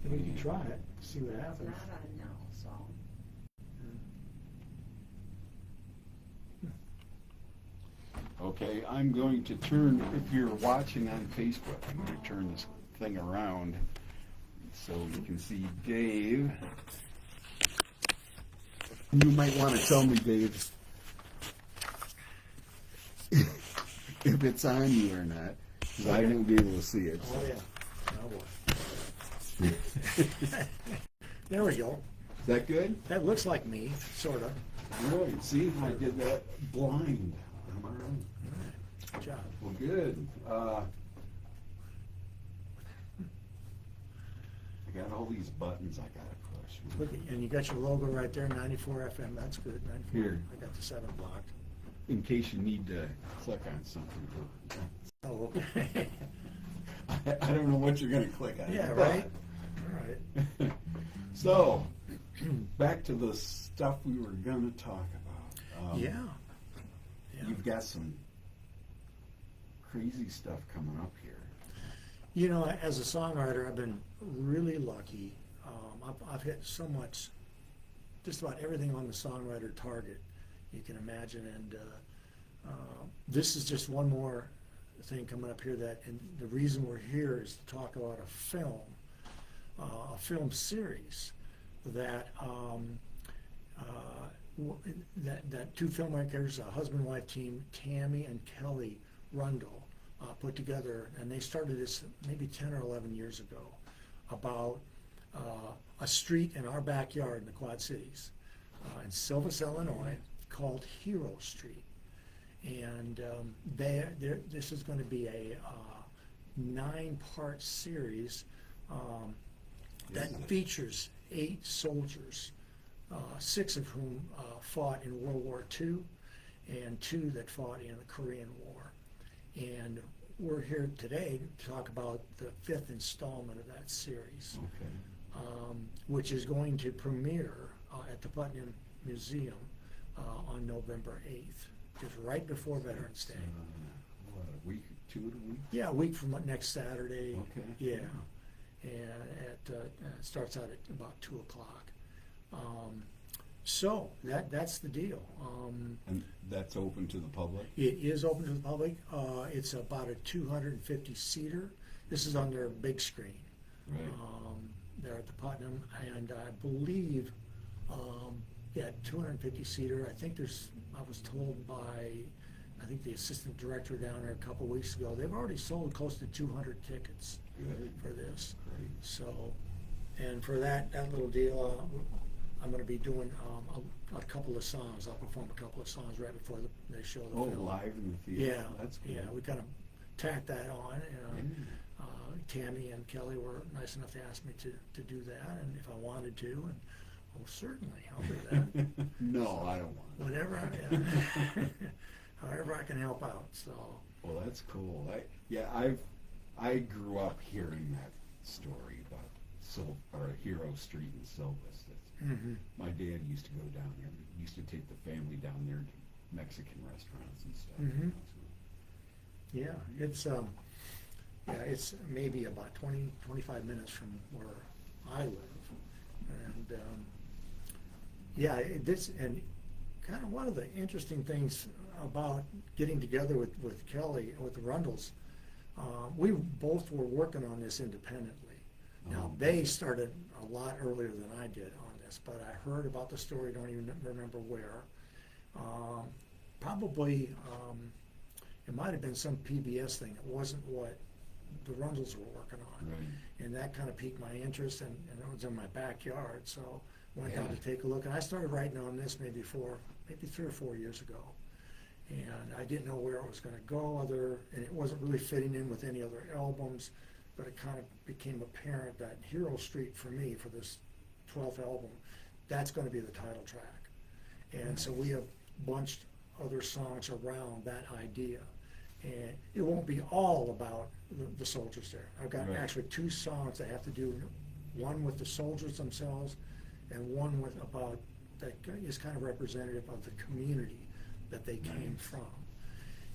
We can try it, see what happens. Not on now, so. Okay, I'm going to turn, if you're watching on Facebook, I'm going to turn this thing around so you can see Dave. You might want to tell me, Dave, if it's on you or not, because I won't be able to see it. Oh, yeah. Oh, boy. There we go. Is that good? That looks like me, sort of. Good. See, I did that blind on my own. Good job. Well, good. I got all these buttons I got to push. Look, and you got your logo right there, 94 FM. That's good. 94. Here. I got the 7 blocked. In case you need to click on something. Oh, okay. I don't know what you're going to click on. Yeah, but- right. All right. So, back to the stuff we were going to talk about. Yeah. You've got some crazy stuff coming up here. You know, as a songwriter, I've been really lucky. I've hit so much, just about everything on the songwriter target you can imagine. And this is just one more thing coming up here and the reason we're here is to talk about a film series that that two filmmakers, a husband and wife team, Tammy and Kelly Rundle, put together, and they started this maybe 10 or 11 years ago, about a street in our backyard in the Quad Cities, in Silvis, Illinois, called Hero Street. And this is going to be a 9-part series that features 8 soldiers, 6 of whom fought in World War II, and 2 that fought in the Korean War. And we're here today to talk about the 5th installment of that series, which is going to premiere at the Putnam Museum on November 8th, just right before Veterans Day. What, a week, 2 weeks? Yeah, a week from next Saturday. Okay. Yeah. And it starts out at about 2 o'clock. So that's the deal. And that's open to the public? It is open to the public. It's about a 250-seater. This is on their big screen. Right. There at the Putnam, and I believe, 250-seater. I think I was told by, the assistant director down there a couple weeks ago, they've already sold close to 200 tickets for this. Great. So, and for that little deal, I'm going to be doing a couple of songs. I'll perform a couple of songs right before they show the film. Live in the theater? Yeah, That's cool. Yeah, we kind of tacked that on. Tammy and Kelly were nice enough to ask me to do that, and if I wanted to, and certainly I'll do that. No, I don't want it. Whatever, however I can help out. So. Well, that's cool. I grew up hearing that story about Hero Street in Silvis. Mm-hmm. My dad used to go down there. He used to take the family down there to Mexican restaurants and stuff. Mm-hmm. Yeah, it's maybe about 25 minutes from where I live, and and kind of one of the interesting things about getting together with Kelly, with the Rundles, we both were working on this independently. Now, they started a lot earlier than I did on this, but I heard about the story, don't even remember where. Probably, it might have been some PBS thing. It wasn't what the Rundles were working on. Right. And that kind of piqued my interest, and it was in my backyard, so went out to take a look. And I started writing on this maybe 3 or 4 years ago. And I didn't know where it was going to go, and it wasn't really fitting in with any other albums, but it kind of became apparent that Hero Street, for me, for this 12th album, that's going to be the title track. And so we have bunched other songs around that idea. And it won't be all about the soldiers there. I've got actually 2 songs that have to do, one with the soldiers themselves, and one that is kind of representative of the community that they came from.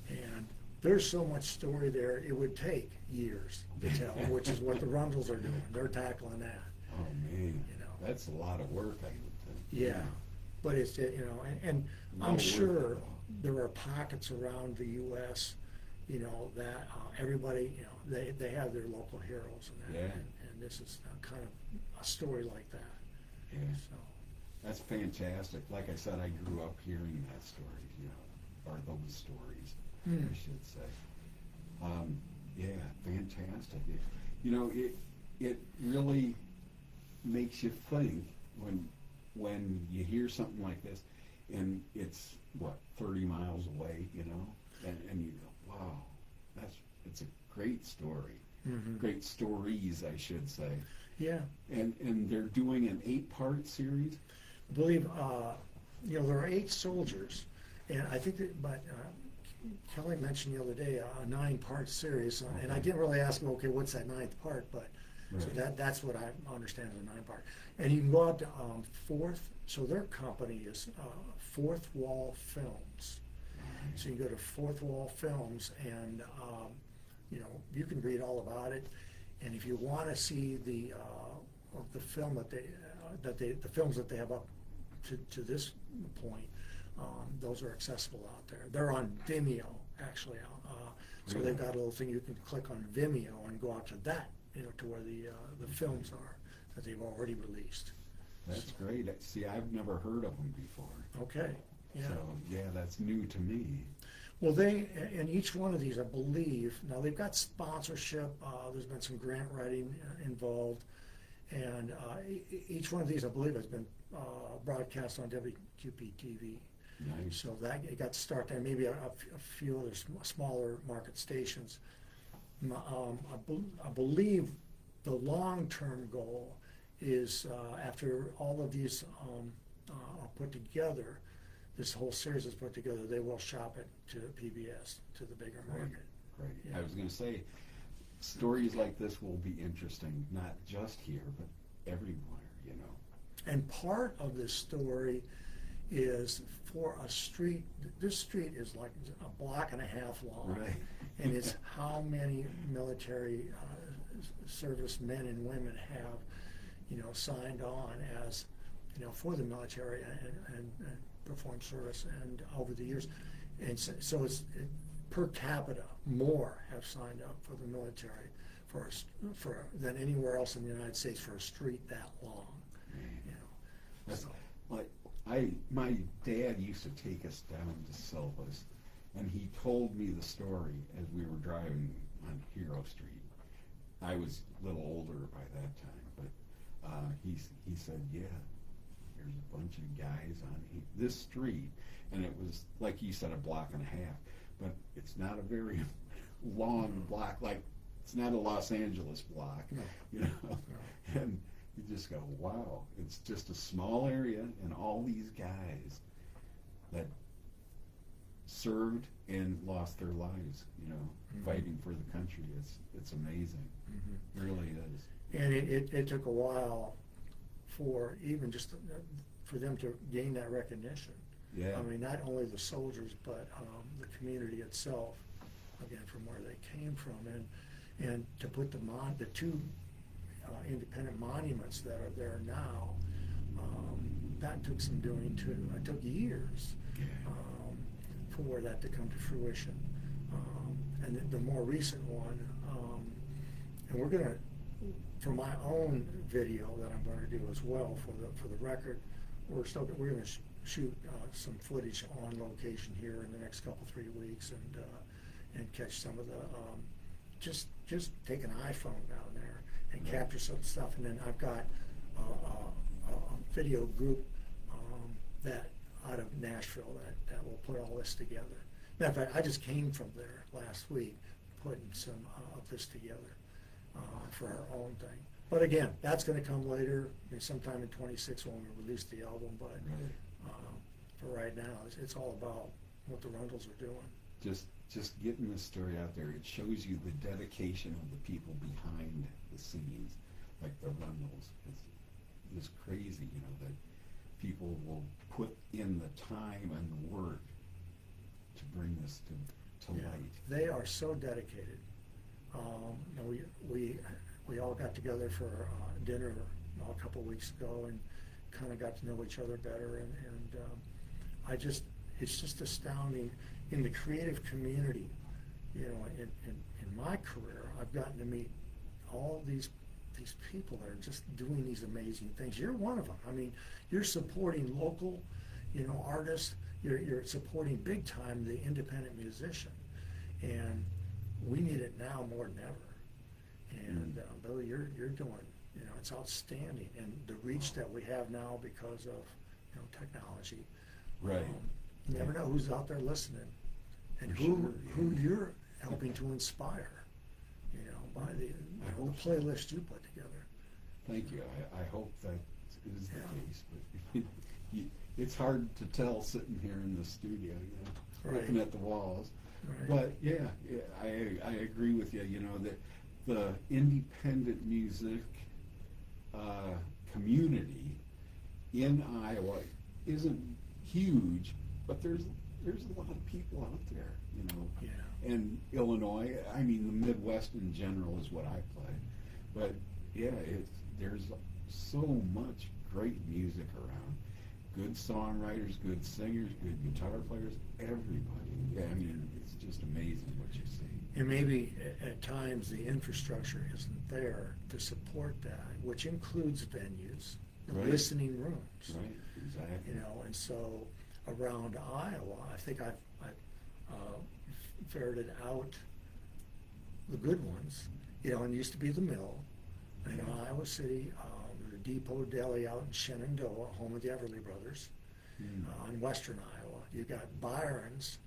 And there's so much story there, it would take years to tell, which is what the Rundles are doing. They're tackling that. Oh man, You know. that's a lot of work, I would think. Yeah, but it's, and No I'm work sure at all. there are pockets around the U.S., that everybody, they have their local heroes and that. Yeah. And this is kind of a story like that. Yeah. So, That's fantastic. Like I said, I grew up hearing that story, or those stories, Hmm. I should say. Yeah, fantastic. It really makes you think when you hear something like this, and it's 30 miles away, and you go, wow, it's a great story. Mhm. Great stories, I should say. Yeah. And they're doing an 8-part series. I believe, there are 8 soldiers, and I think that, but Kelly mentioned the other day a 9-part series, and I didn't really ask him, okay, what's that 9th part, but so Right. that's what I understand as a 9-part. And you can go out to so their company is Fourth Wall Films. So you go to Fourth Wall Films, and you can read all about it. And if you want to see the film the films that they have up to this point, those are accessible out there. They're on Vimeo, actually. So they've got a little thing you can click on Vimeo and go out to that, to where the films are that they've already released. That's great. See, I've never heard of them before. Okay. Yeah. So, yeah, that's new to me. Well, in each one of these, I believe, now they've got sponsorship, there's been some grant writing involved, and each one of these, I believe, has been broadcast on WQP-TV. Nice. So that it got to start there, maybe a few other smaller market stations. I believe the long-term goal is after all of these are put together, this whole series is put together, they will shop it to PBS, to the bigger market. Right. Yeah. I was going to say, stories like this will be interesting, not just here, but everywhere, And part of this story is for a street, this street is like a block and a half long. Right. And it's how many military service men and women have, signed on as, for the military and performed service and over the years. And so it's per capita, more have signed up for the military than anywhere else in the United States for a street that long. That's So, like my dad used to take us down to Silvis, and he told me the story as we were driving on Hero Street. I was a little older by that time, but he said, yeah, there's a bunch of guys on this street, and it was, like you said, a block and a half, but it's not a very long block, like it's not a Los Angeles block, No. and you just go, wow, it's just a small area, and all these guys that served and lost their lives, fighting for the country. It's amazing. It really is. And it took a while for even just for them to gain that recognition. Yeah. I mean, not only the soldiers, but the community itself, again, from where they came from. And to put the two independent monuments that are there now, that took some doing too. It took years for that to come to fruition. And the more recent one, and we're gonna, for my own video that I'm going to do as well for the record, we're going to shoot some footage on location here in the next 3 weeks and catch some of the just take an iPhone down there and capture some stuff, and then I've got a video group that out of Nashville that will put all this together. Matter of fact, I just came from there last week putting some of this together for our own thing. But again, that's going to come later, sometime in 26 when we release the album. But for right now, it's all about what the Rundles are doing. Just getting this story out there, it shows you the dedication of the people behind the scenes, like the Rundles. It's crazy, that people will put in the time and the work to bring this to light. They are so dedicated. We all got together for dinner a couple of weeks ago and kind of got to know each other better. It's just astounding in the creative community. You know, in my career, I've gotten to meet all these people that are just doing these amazing things. You're one of them. I mean, you're supporting local, you know, artists. You're supporting big time the independent musician, and we need it now more than ever. And Billy, you're doing, you know, it's outstanding, and the reach that we have now because of, you know, technology. Right. You never know who's out there listening, and who you're helping to inspire, you know, by the playlist you put together. Thank you. I hope that is the case, but it's hard to tell sitting here in the studio, you know, looking at the walls. Right. But yeah, I agree with you. You know, that the independent music community in Iowa isn't huge, but there's a lot of people out there, you know. Yeah. And Illinois, I mean, the Midwest in general is what I play. But yeah, there's so much great music around. Good songwriters, good singers, good guitar players, everybody. Yeah, I mean, it's just amazing what you see. And maybe at times the infrastructure isn't there to support that, which includes venues, Right. listening rooms. Right, exactly. You know, and so around Iowa, I think I've ferreted out the good ones. You know, and it used to be the Mill in Iowa City, the Depot Deli out in Shenandoah, home of the Everly Brothers, in western Iowa. You got Byron's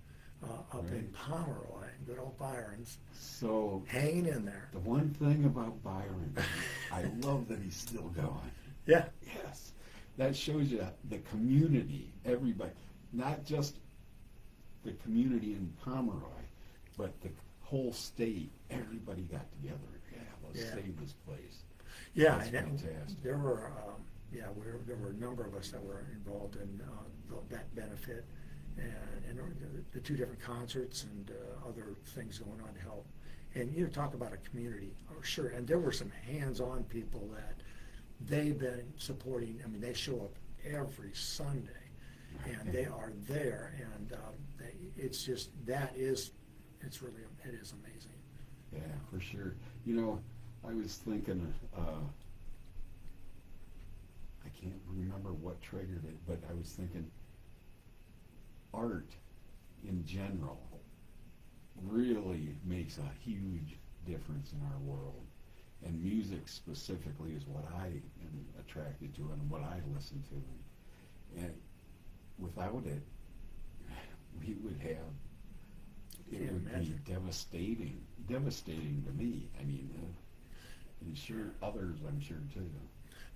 up in Right. Pomeroy, good old Byron's, So hanging in there. the one thing about Byron, I love that he's still going. Yeah. Yes, that shows you the community, everybody, not just the community in Pomeroy, but the whole state. Everybody got together. Yeah, let's Yeah. save this place. Yeah, That's and fantastic. there were there were a number of us that were involved in that benefit, and the two different concerts and other things going on to help. And you talk about a community, oh, sure. And there were some hands-on people that they've been supporting. I mean, they show up every Sunday, and they are there, and it's just it is amazing. Yeah, for sure. You know, I was thinking, I can't remember what triggered it, but I was thinking art in general really makes a huge difference in our world. And music specifically is what I am attracted to and what I listen to. And without it, we would have, it Can't would imagine. be devastating to me. I mean, and sure, others I'm sure too.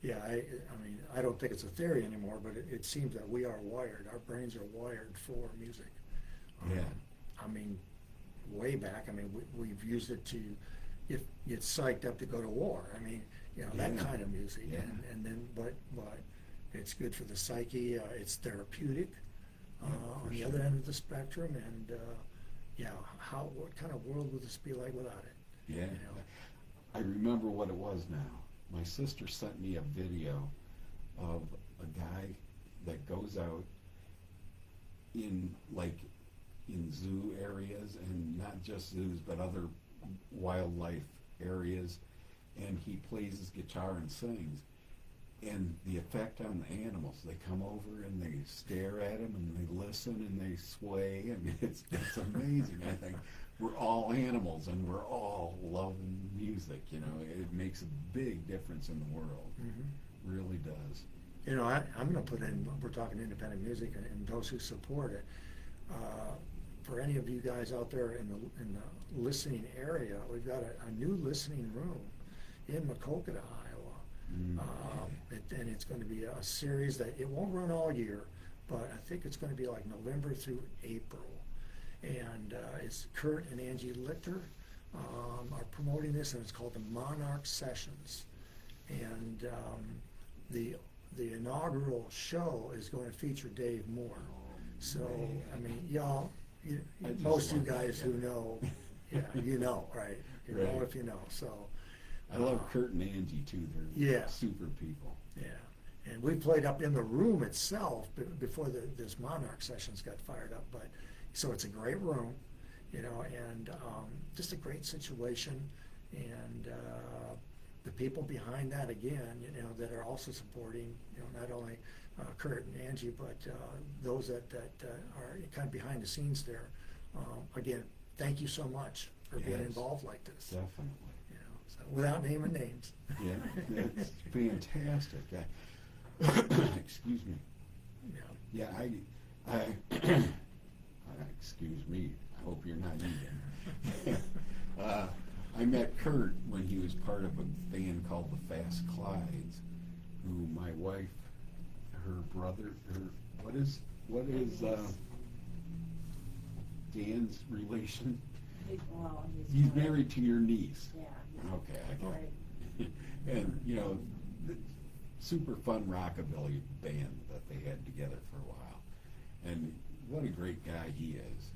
Yeah, I mean, I don't think it's a theory anymore, but it seems that we are wired. Our brains are wired for music. Yeah. I mean, way back, I mean, we've used it to get psyched up to go to war. I mean, you know, that Yeah. kind of music. Yeah. And then, but it's good for the psyche. It's therapeutic on the sure. other end of the spectrum. And, what kind of world would this be like without it? Yeah. You know? I remember what it was now. My sister sent me a video of a guy that goes out in zoo areas, and not just zoos, but other wildlife areas, and he plays his guitar and sings. And the effect on the animals, they come over and they stare at him and they listen and they sway. I mean, it's amazing. I think we're all animals and we're all loving music. You know, it makes a big difference in the world. Mm-hmm. Really does. You know, I'm going to put in, we're talking independent music and those who support it. For any of you guys out there in the listening area, we've got a new listening room in Maquoketa, Iowa. And it's going to be a series that it won't run all year, but I think it's going to be like November through April. And it's Kurt and Angie Lichter are promoting this, and it's called the Monarch Sessions. And the inaugural show is going to feature Dave Moore. So, I mean, y'all, most of you guys who know, yeah, you know, right? You know Right. if you know. So, I love Kurt and Angie too. They're Yeah. super people. Yeah, and we played up in the room itself before this Monarch sessions got fired up. But so it's a great room, you know, and just a great situation, and the people behind that again, you know, that are also supporting, you know, not only Kurt and Angie, but those that are kind of behind the scenes there. Again, thank you so much for being Yes. involved like this. Definitely. You know, so without naming names. Yeah, it's fantastic. Excuse me. Yeah. Yeah, excuse me. I hope you're not eating. I met Kurt when he was part of a band called the Fast Clydes, who my wife, her brother, what is Dan's relation? Well, He's married to your niece. Yeah. Okay, I get Right. it. And, you know, the super fun rockabilly band that they had together for a while. And what a great guy he is.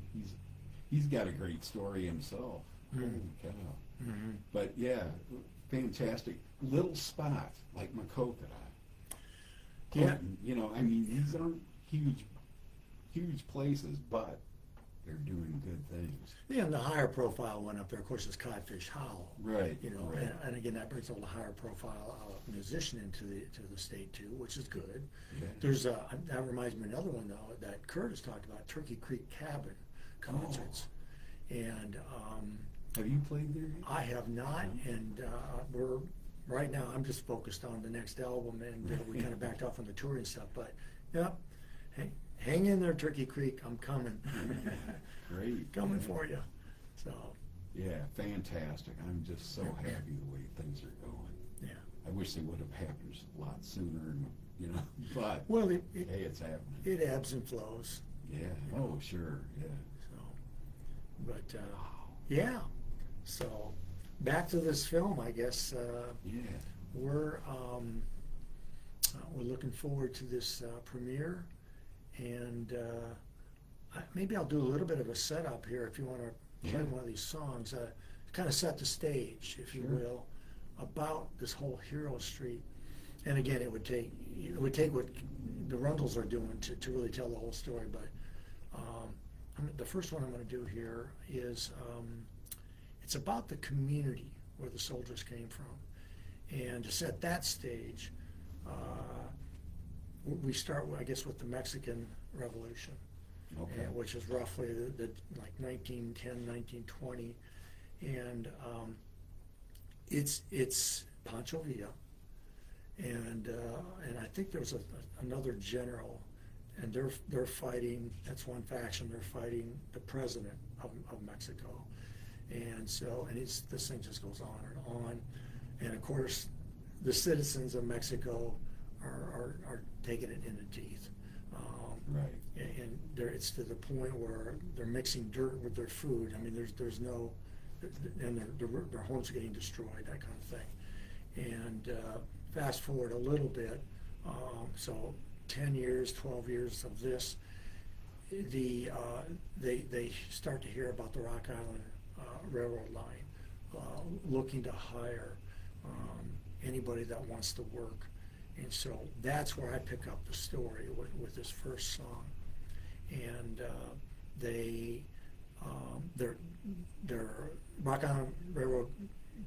He's got a great story himself. Holy cow. Mm-hmm. But yeah, fantastic. Little spot like Macokota. Yeah. You know, I mean, these aren't huge places, but they're doing good things. Yeah, and the higher profile one up there, of course, is Codfish Hollow. Right. You know, right. and again, that brings a little higher profile musician into the state too, which is good. Yeah. There's that reminds me of another one though that Curtis talked about, Turkey Creek Cabin concerts, and Have you played there? I have not, and we're right now. I'm just focused on the next album, and we kind of backed off on the touring stuff. But yep, hang in there, Turkey Creek. I'm coming. Great. Coming yeah. for you. So Yeah, fantastic. I'm just so happy the way things are going. yeah. I wish they would have happened a lot sooner, and you know, but Well, hey, it's happening. it ebbs and flows. Yeah. Oh, sure. Yeah. So, but yeah. So back to this film, I guess. Yeah. We're looking forward to this premiere, and maybe I'll do a little bit of a setup here if you want to play Yeah. one of these songs, kind of set the stage, if you Sure. will, about this whole Hero Street. And again, it would take what the Rundles are doing to really tell the whole story. But the first one I'm going to do here is it's about the community where the soldiers came from. And to set that stage, we start, I guess, with the Mexican Revolution, Okay. which is roughly like 1910, 1920, and it's Pancho Villa, and I think there's another general, and they're fighting. That's one faction. They're fighting the president of Mexico, and this thing just goes on and on. And of course, the citizens of Mexico are taking it in the teeth. Right. And it's to the point where they're mixing dirt with their food. I mean, there's no, and their homes are getting destroyed, that kind of thing. And fast forward a little bit, so 10 years, 12 years of this, they start to hear about the Rock Island Railroad line, looking to hire anybody that wants to work. And so that's where I pick up the story with this first song. And their Rock Island Railroad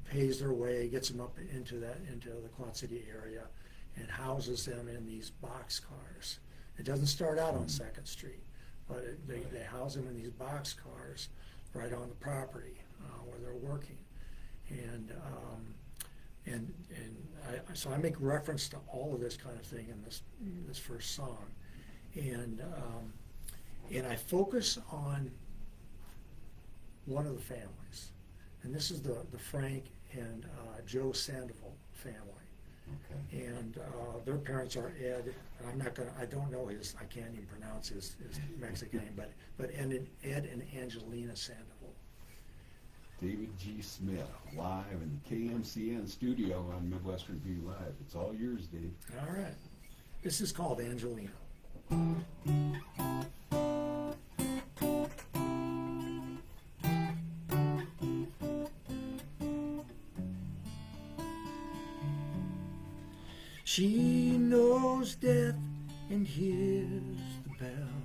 pays their way, gets them up into the Quad City area, and houses them in these boxcars. It doesn't start out on 2nd Street, but they house them in these boxcars right on the property where they're working. So I make reference to all of this kind of thing in this first song, and I focus on one of the families, and this is the Frank and Joe Sandoval family. Okay. And their parents are Ed. I don't know I can't even pronounce his Mexican name, but Ed and Angelina Sandoval. David G. Smith, live in the KMCN studio on Midwest Revue Live. It's all yours, Dave. All right. This is called Angelina. She knows death and hears the bell,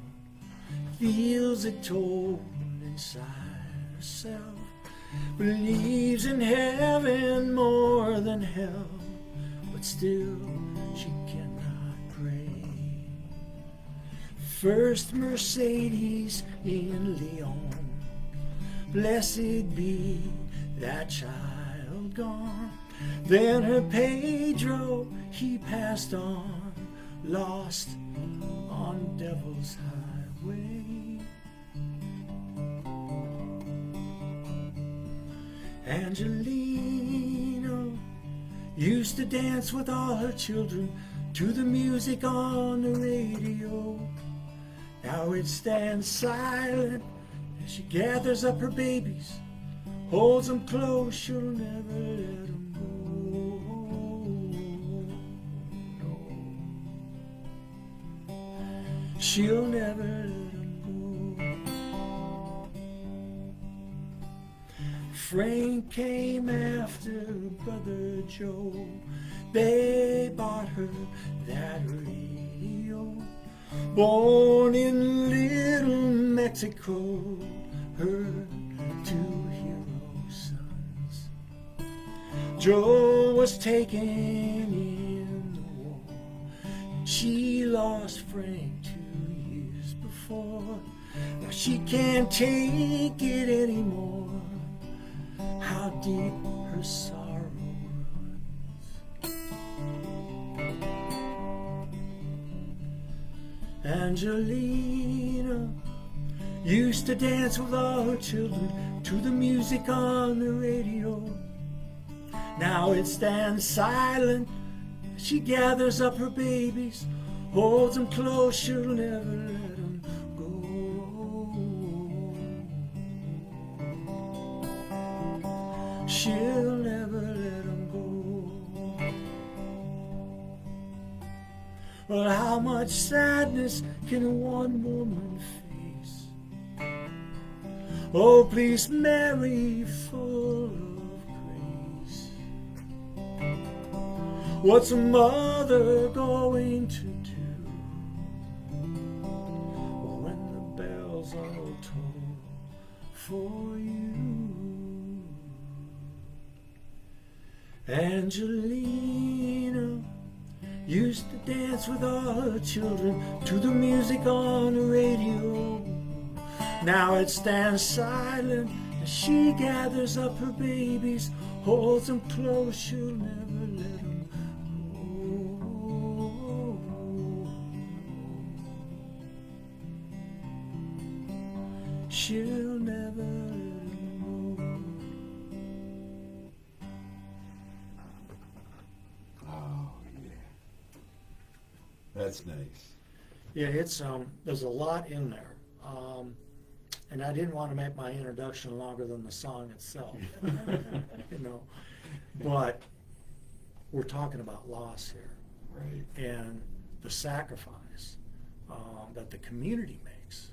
feels it toll inside herself, believes in heaven more than hell, but still she cannot pray. First Mercedes in Lyon, blessed be that child gone. Then her Pedro, he passed on, lost on Devil's Highway. Angelina used to dance with all her children to the music on the radio. Now it stands silent as she gathers up her babies, holds them close, she'll never let them go. No. She'll never let them go. Frank came after Brother Joe. They bought her that radio. Born in Little Mexico, her two hero sons. Joe was taken in the war. She lost Frank 2 years before. Now she can't take it anymore. How deep her sorrow runs. Angelina used to dance with all her children to the music on the radio. Now it stands silent as she gathers up her babies, holds them close, she'll never let them go. She'll never let them go. Well, how much sadness can one woman face? Oh, please, Mary, full of grace. What's a mother going to do when the bells all toll for you? Angelina used to dance with all her children to the music on the radio. Now it stands silent as she gathers up her babies, holds them close, she'll never let them go. She'll never let them go. Oh, yeah. That's nice. Yeah, it's there's a lot in there. And I didn't want to make my introduction longer than the song itself, you know. But we're talking about loss here, Right. and the sacrifice that the community makes,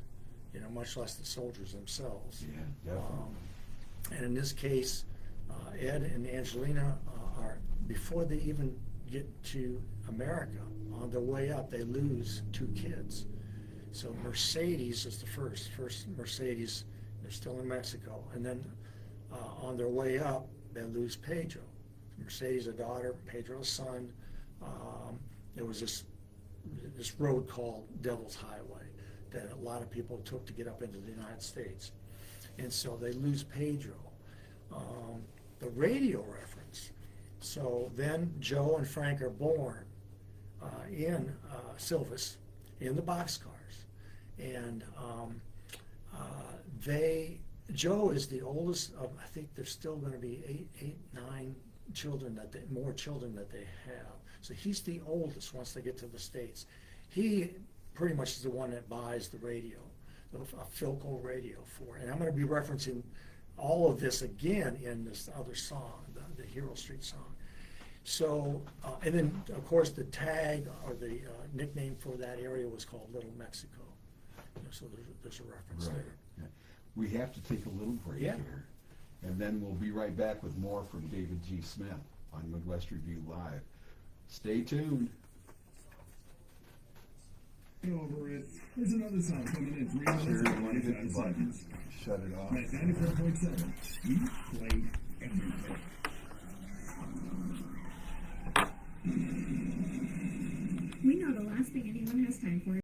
you know, much less the soldiers themselves. Yeah, definitely. And in this case, Ed and Angelina are, before they even get to America, on their way up, they lose 2 kids. So Mercedes is the first Mercedes. They're still in Mexico, and then on their way up, they lose Pedro. Mercedes, a daughter, Pedro, a son. There was this road called Devil's Highway that a lot of people took to get up into the United States, and so they lose Pedro. The radio reference. So then Joe and Frank are born in Silvis, in the boxcars. And Joe is the oldest of, I think there's still going to be 9 children, more children that they have. So he's the oldest once they get to the States. He pretty much is the one that buys the radio, a Philco radio for. And I'm going to be referencing all of this again in this other song, the Hero Street song. So, and then of course the tag or the nickname for that area was called Little Mexico. You know, so there's a reference Right. there. Yeah. We have to take a little break Yeah. here, and then we'll be right back with more from David G. Smith on Midwest Revue Live. Stay tuned. Over it. There's another song coming in 3 minutes Sure, and you want to hit 45 the button? seconds. Shut it off. At 94.7, we play everything. We know the last thing anyone has time for